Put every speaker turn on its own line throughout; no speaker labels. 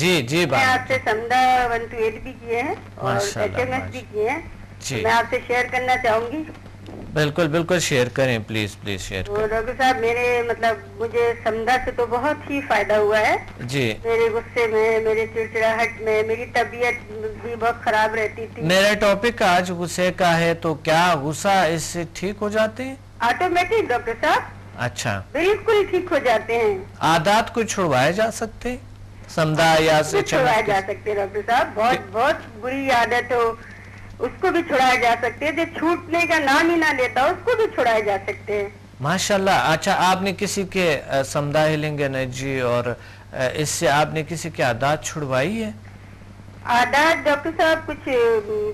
جی جی
میں آپ سے سمدہ 1 to 8 بھی کیے ہیں اور HMS بھی کیے ہیں. میں آپ سے شیئر کرنا چاہوں گی.
بالکل بالکل شیئر کریں, پلیز پلیز شیئر کریں.
ڈاکٹر صاحب میرے مطلب مجھے سمدہ سے تو بہت ہی فائدہ ہوا ہے.
جی.
میرے غصے میں, میرے چڑچڑاہٹ میں, میری طبیعت بھی بہت خراب رہتی تھی.
میرا ٹاپک آج غصے کا ہے, تو کیا غصہ اس سے ٹھیک ہو جاتے ہیں؟
آٹومیٹک ڈاکٹر صاحب. اچھا, بالکل ٹھیک ہو جاتے ہیں.
عادات کو چھڑوائے جا سکتے ہیں سمدہ یا سے
چھڑوائے جا سکتے ہیں ڈاکٹر صاحب. بہت بہت بری عادت ہو اس کو بھی چھڑائے جا سکتے ہیں. جو چھوٹنے کا نام ہی نہ لیتا اس کو بھی چھڑائے جا سکتے ہیں. ماشاءاللہ.
اچھا, آپ نے کسی کے سمدہ ہیلنگ انرجی اور اس سے آپ نے کسی کی عادات چھڑوائی ہے؟
عادات ڈاکٹر صاحب کچھ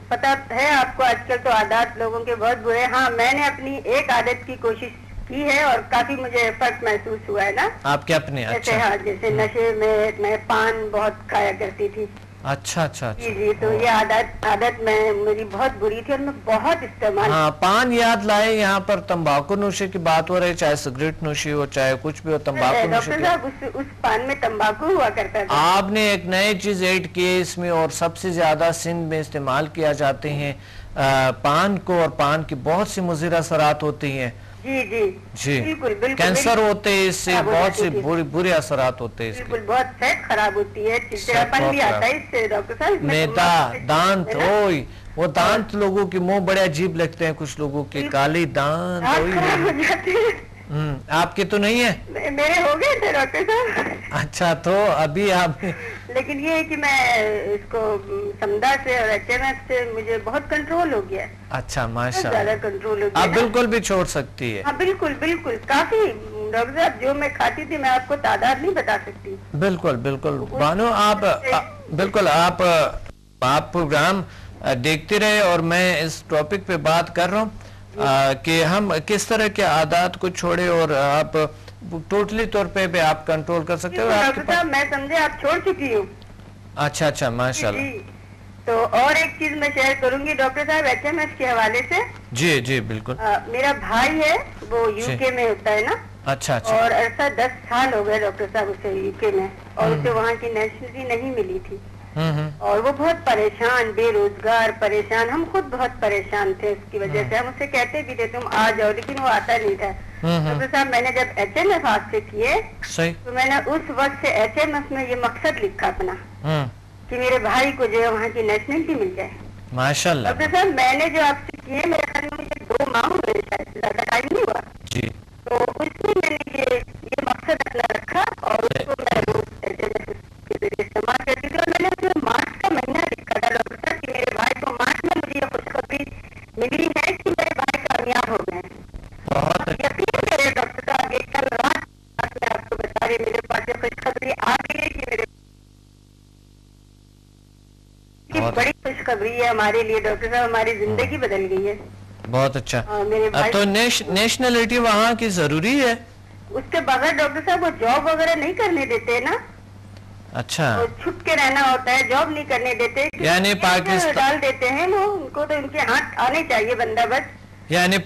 پتہ ہے آپ کو, آج کل تو عادات لوگوں کے بہت برے. ہاں, میں نے اپنی ایک عادت کی کوشش کی ہے اور کافی مجھے فرق محسوس ہوا ہے نا.
آپ کے اپنے؟
جیسے ہاں, جیسے نشے میں پان بہت کھایا کرتی تھی.
اچھا اچھا.
جی جی, تو یہ عادت میری بہت بری تھی اور میں بہت استعمال.
ہاں, پان یاد لائے, یہاں پر تمباکو نوشی کی بات ہو رہی, چاہے سگریٹ نوشی ہو چاہے کچھ بھی ہو, تمباکو نوشی.
ڈاکٹر صاحب اس پان میں تمباکو ہوا کرتا تھا.
آپ نے ایک نئے چیز ایڈ کی ہے اس میں, اور سب سے زیادہ سندھ میں استعمال کیا جاتے ہیں پان کو, اور پان کی بہت سی مضر اثرات ہوتی ہیں.
جی جی
جی,
بالکل بالکل.
کینسر ہوتے ہیں اس سے, بہت سے برے اثرات ہوتے ہیں اس کے.
بالکل, بہت صحت خراب ہوتی ہے, چڑچڑاپن بھی آتا ہے اس سے ڈاکٹر صاحب.
میدا, دانت, اوئی وہ دانت لوگوں کے منہ بڑے عجیب لگتے ہیں, کچھ لوگوں کے کالے دانت. آپ کے تو نہیں ہے؟
میرے ہو گئے تھے ڈاکٹر صاحب.
اچھا, تو ابھی آپ
لیکن یہ ہے کہ میں اس کو سمدہ سے اور HMS سے مجھے بہت کنٹرول ہو گیا.
اچھا, ماشاءاللہ,
زیادہ کنٹرول ہو گیا.
آپ بالکل بھی چھوڑ سکتی ہے.
ہاں بالکل بالکل, کافی ڈاکٹر صاحب جو میں کھاتی تھی میں آپ کو تعداد نہیں بتا سکتی.
بالکل بالکل بانو, آپ بالکل آپ پروگرام دیکھتے رہے, اور میں اس ٹاپک پہ بات کر رہا ہوں کہ ہم کس طرح کے عادات کو چھوڑے, اور آپ ٹوٹلی طور پہ آپ کنٹرول کر سکتے ہو.
ڈاکٹر صاحب میں سمجھے آپ چھوڑ چکی ہوں.
اچھا اچھا, ماشاءاللہ.
تو اور ایک چیز میں شیئر کروں گی ڈاکٹر صاحب HMS کے حوالے سے.
جی جی بالکل.
میرا بھائی ہے, وہ UK میں ہوتا ہے نا.
اچھا اچھا.
اور ایسا 10 سال ہو گئے ڈاکٹر صاحب اسے UK میں, اور اسے وہاں کی نیشنلٹی نہیں ملی تھی. اور وہ بہت پریشان, بے روزگار, پریشان. ہم خود بہت پریشان تھے اس کی وجہ سے. ہم اسے کہتے بھی تھے تم آ جاؤ, لیکن وہ آتا نہیں تھا. ڈاکٹر صاحب میں نے جب HMS ہاتھ سے کیے تو میں نے اس وقت سے HMS میں یہ مقصد لکھا اپنا کہ میرے بھائی کو جو ہے وہاں کی نیشنلٹی مل جائے.
ماشاءاللہ.
ڈاکٹر صاحب میں نے جو آپ سے کیے, میرے خیال میں مجھے 2 ماہ ہوئے, شاید زیادہ ٹائم نہیں ہوا.
جی.
تو اس میں میں نے یہ مقصد اپنا رکھا, اور اس کو میں روز HMS کے ذریعے استعمال کرتی تھی. اور میں نے جو مارچ کا مہینہ لکھا تھا ڈاکٹر صاحب کہ میرے بھائی کو مارچ میں مجھے یہ خوشخبری ملی ہے کہ میرے بھائی کامیاب ہو گئے.
بہت
یقین کرے ڈاکٹر صاحب, یہ کل رات میں آپ کو بتا رہی, میرے پاس یہ خوشخبری آ گئی ہے کہ میرے بڑی خوشخبری ہے ہمارے لیے ڈاکٹر صاحب, ہماری زندگی بدل گئی ہے.
بہت اچھا. تو نیشنلٹی وہاں کی ضروری ہے؟
اس کے بغیر ڈاکٹر صاحب وہ جاب وغیرہ نہیں کرنے دیتے نا.
اچھا,
چھپ کے رہنا ہوتا ہے, جاب نہیں کرنے دیتے.
یعنی پاکستان
ڈال دیتے ہیں وہ, ان کو تو ان کے ہاتھ آنے چاہیے بندہ بس.
یعنی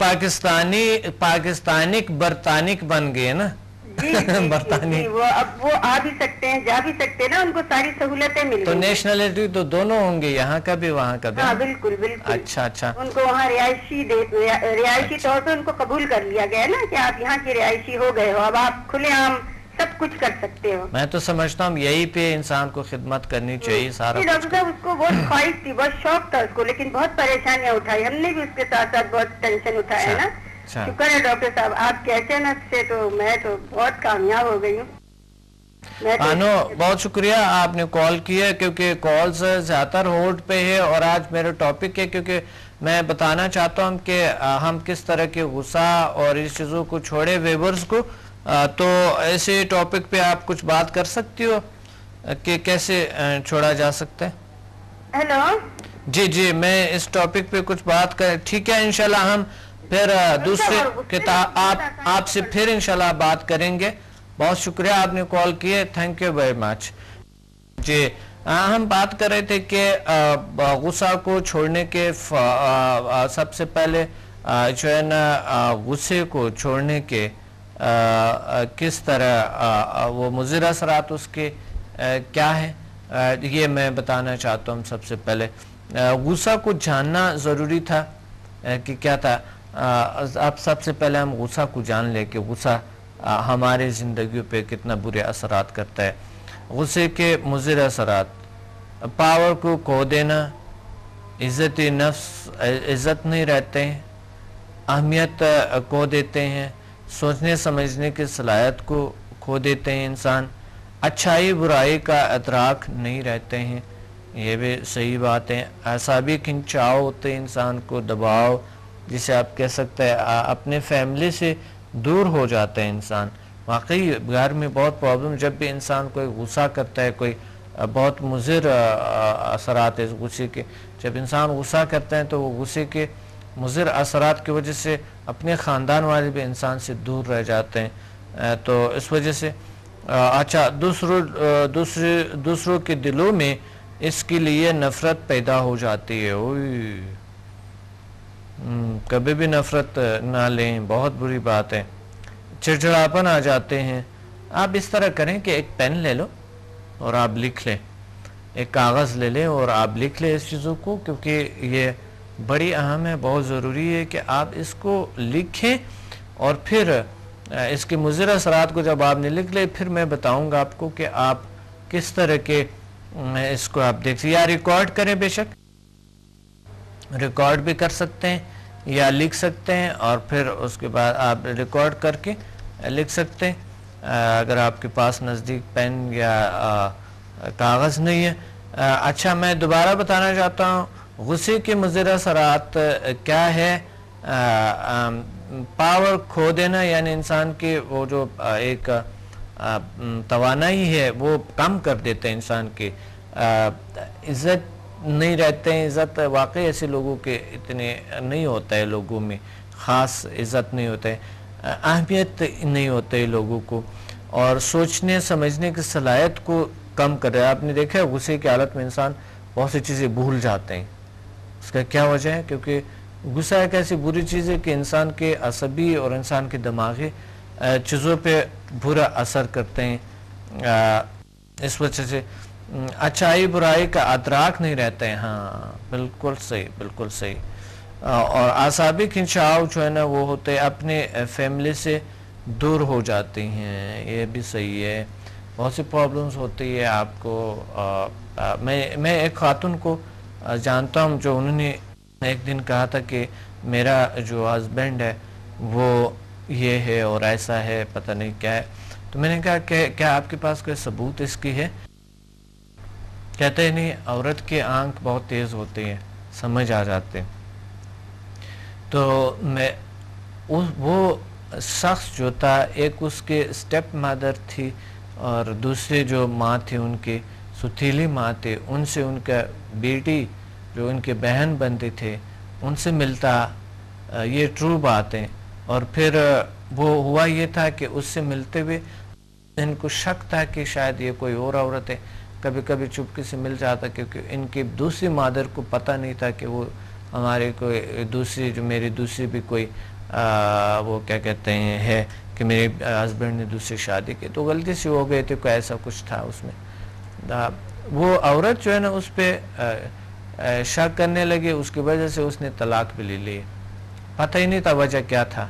پاکستانک برطانک بن گئے نا.
برطانیہ وہ اب وہ آ بھی سکتے ہیں, جا بھی سکتے ہیں نا, ان کو ساری سہولتیں مل گئی.
تو نیشنلٹی تو دونوں ہوں گے, یہاں کا بھی وہاں کا بھی.
ہاں بالکل بالکل.
اچھا اچھا.
ان کو وہاں رہائشی طور پہ ان کو قبول کر لیا گیا ہے نا کہ آپ یہاں کی رہائشی ہو گئے ہو, اب آپ کھلے عام سب کچھ کر سکتے ہو.
میں تو سمجھتا ہوں یہی پہ انسان کو خدمت کرنی چاہیے. سارا
ڈاکٹر صاحب اس کو بہت خواہش تھی, بہت شوق تھا اس کو, لیکن بہت پریشانیاں اٹھائی. ہم نے بھی اس کے ساتھ ساتھ بہت ٹینشن اٹھایا ہے نا. شکر ہے ڈاکٹر صاحب آپ کے HMS سے تو میں تو بہت کامیاب ہو گئی ہوں.
بانو بہت شکریہ آپ نے کال کیا, کیونکہ کالز زیادہ تر ہولڈ پہ ہے, اور آج میرا ٹاپک ہے کیونکہ میں بتانا چاہتا ہوں کہ ہم کس طرح کے غصہ اور اس چیزوں کو چھوڑے ویورز کو. تو ایسے ٹاپک پہ آپ کچھ بات کر سکتی ہو کہ کیسے چھوڑا جا سکتا ہے؟
ہیلو.
جی جی, میں اس ٹاپک پہ کچھ بات کر, ٹھیک ہے, انشاءاللہ ہم پھر دوسرے کتاب آپ سے پھر انشاءاللہ بات کریں گے. بہت شکریہ آپ نے کال کیے, تھینک یو ویری مچ. جی, ہم بات کر رہے تھے کہ غصہ کو چھوڑنے کے سب سے پہلے جو ہے نا غصے کو چھوڑنے کے کس طرح وہ مضر اثرات اس کے کیا ہیں, یہ میں بتانا چاہتا ہوں سب سے پہلے غصہ کو جاننا ضروری تھا کہ کیا تھا. اب سب سے پہلے ہم غصہ کو جان لیں کہ غصہ ہماری زندگیوں پہ کتنا برے اثرات کرتا ہے. غصے کے مضر اثرات: پاور کو کھو دینا، عزت نفس عزت نہیں رہتے ہیں، اہمیت کھو دیتے ہیں، سوچنے سمجھنے کی صلاحیت کو کھو دیتے ہیں انسان، اچھائی برائی کا ادراک نہیں رہتے ہیں. یہ بھی صحیح بات ہے. اعصابی کھنچاؤ ہوتے ہیں، انسان کو دباؤ، جسے آپ کہہ سکتے ہیں اپنے فیملی سے دور ہو جاتا ہے انسان. واقعی گھر میں بہت پرابلم، جب بھی انسان کوئی غصہ کرتا ہے، کوئی بہت مضر اثرات ہے اس غصے کے. جب انسان غصہ کرتا ہے تو وہ غصے کے مضر اثرات کی وجہ سے اپنے خاندان والے بھی انسان سے دور رہ جاتے ہیں. تو اس وجہ سے اچھا دوسروں کے دلوں میں اس کے لیے نفرت پیدا ہو جاتی ہے. کبھی بھی نفرت نہ لیں، بہت بری بات ہے. چڑچڑاپن آ جاتے ہیں. آپ اس طرح کریں کہ ایک پین لے لو اور آپ لکھ لیں، ایک کاغذ لے لیں اور آپ لکھ لیں اس چیزوں کو، کیونکہ یہ بڑی اہم ہے. بہت ضروری ہے کہ آپ اس کو لکھیں، اور پھر اس کے مضر اثرات کو جب آپ نے لکھ لے، پھر میں بتاؤں گا آپ کو کہ آپ کس طرح کے اس کو آپ دیکھ یا ریکارڈ کریں. بے شک ریکارڈ بھی کر سکتے ہیں یا لکھ سکتے ہیں، اور پھر اس کے بعد آپ ریکارڈ کر کے لکھ سکتے ہیں اگر آپ کے پاس نزدیک پین یا کاغذ نہیں ہے. اچھا میں دوبارہ بتانا چاہتا ہوں غصے کے مضر اثرات کیا ہے. پاور کھو دینا، یعنی انسان کی وہ جو ایک توانائی ہے وہ کم کر دیتے ہیں انسان کی. عزت نہیں رہتے ہیں. عزت واقعی ایسے لوگوں کے اتنے نہیں ہوتا ہے، لوگوں میں خاص عزت نہیں ہوتا ہے، اہمیت نہیں ہوتا ہے لوگوں کو، اور سوچنے سمجھنے کی صلاحیت کو کم کر رہا ہے. آپ نے دیکھا ہے غصے کی حالت میں انسان بہت سی چیزیں بھول جاتے ہیں. اس کا کیا وجہ ہے؟ کیونکہ غصہ ایک ایسی بری چیز ہے کہ انسان کے عصبی اور انسان کے دماغی چیزوں پہ برا اثر کرتے ہیں. اس وجہ سے اچھائی برائی کا ادراک نہیں رہتا ہے. ہاں بالکل صحیح، بالکل صحیح. اور اعصابی کھنچاؤ جو ہے نا وہ ہوتے اپنے فیملی سے دور ہو جاتے ہیں. یہ بھی صحیح ہے. بہت سی پرابلمز ہوتی ہے آپ کو. میں ایک خاتون کو جانتا ہوں جو انہوں نے ایک دن کہا تھا کہ میرا جو ہسبینڈ ہے وہ یہ ہے اور ایسا ہے، پتہ نہیں کیا ہے. تو میں نے کہا کہ کیا آپ کے پاس کوئی ثبوت اس کی ہے؟ کہتے ہیں نہیں، عورت کے آنکھ بہت تیز ہوتے ہیں، سمجھ آ جاتے ہیں. تو وہ شخص جو تھا، ایک اس کے اسٹیپ مادر تھی اور دوسرے جو ماں تھی ان کی ستیلی ماں تھی، ان سے ان کا بیٹی جو ان کے بہن بنتے تھے ان سے ملتا. یہ ٹرو بات ہے. اور پھر وہ ہوا یہ تھا کہ اس سے ملتے ہوئے ان کو شک تھا کہ شاید یہ کوئی اور عورت ہے. کبھی کبھی چپکے سے مل جاتا کیونکہ ان کی دوسری مادر کو پتہ نہیں تھا کہ وہ ہمارے کوئی دوسری جو میری دوسری بھی کوئی وہ کیا کہتے ہیں ہے کہ میرے ہسبینڈ نے دوسری شادی کی. تو غلطی سے ہو گئے تھے، کوئی ایسا کچھ تھا اس میں. وہ عورت جو ہے نا اس پہ شک کرنے لگے، اس کی وجہ سے اس نے طلاق بھی لے لی. پتہ ہی نہیں تھا وجہ کیا تھا،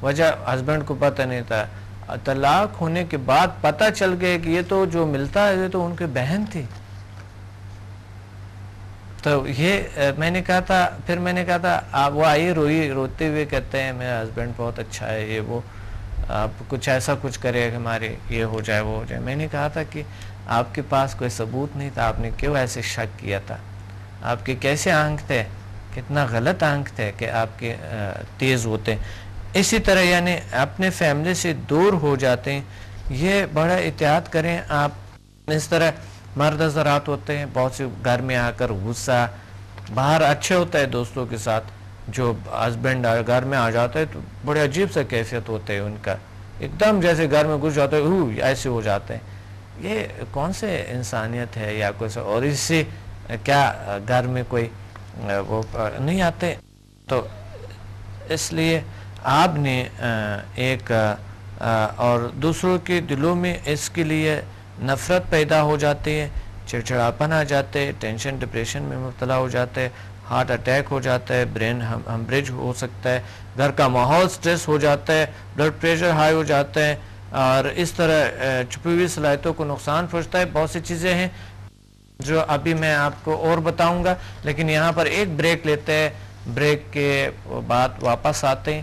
وجہ ہسبینڈ کو پتہ نہیں تھا. طلاق ہونے کے بعد پتہ چل گیا کہ یہ تو جو ملتا ہے یہ تو ان کی بہن تھی. تو یہ میں نے کہا تھا، پھر میں نے کہا تھا وہ آئی روتے ہوئے کہتے ہیں میرا ہسبینڈ بہت اچھا ہے، یہ وہ آپ کچھ ایسا کچھ کرے کہ ہمارے یہ ہو جائے وہ ہو جائے. میں نے کہا تھا کہ آپ کے پاس کوئی ثبوت نہیں تھا، آپ نے کیوں ایسے شک کیا تھا؟ آپ کے کیسے آنکھ تھے؟ کتنا غلط آنکھ تھے کہ آپ کے تیز ہوتے. اسی طرح یعنی اپنے فیملی سے دور ہو جاتے ہیں. یہ بڑا احتیاط کریں آپ. اس طرح مرد حضرات ہوتے ہیں بہت سے گھر میں آ کر غصہ، باہر اچھے ہوتا ہے دوستوں کے ساتھ، جو ہسبینڈ گھر میں آ جاتا ہے تو بڑے عجیب سا کیفیت ہوتا ہے ان کا، ایک دم جیسے گھر میں گھس جاتا ہے ایسے ہو جاتے ہیں. یہ کون سے انسانیت ہے یا کوئی. اور اس سے کیا گھر میں کوئی وہ نہیں آتے. تو اس لیے آپ نے ایک اور دوسروں کے دلوں میں اس کے لیے نفرت پیدا ہو جاتی ہے. چڑچڑاپن آ جاتے، ٹینشن ڈپریشن میں مبتلا ہو جاتے، ہارٹ اٹیک ہو جاتا ہے، برین ہمبریج ہو سکتا ہے، گھر کا ماحول سٹریس ہو جاتا ہے، بلڈ پریشر ہائی ہو جاتا ہے، اور اس طرح چھپی ہوئی صلاحیتوں کو نقصان پہنچتا ہے. بہت سی چیزیں ہیں جو ابھی میں آپ کو اور بتاؤں گا، لیکن یہاں پر ایک بریک لیتے ہیں، بریک کے بعد واپس آتے ہیں.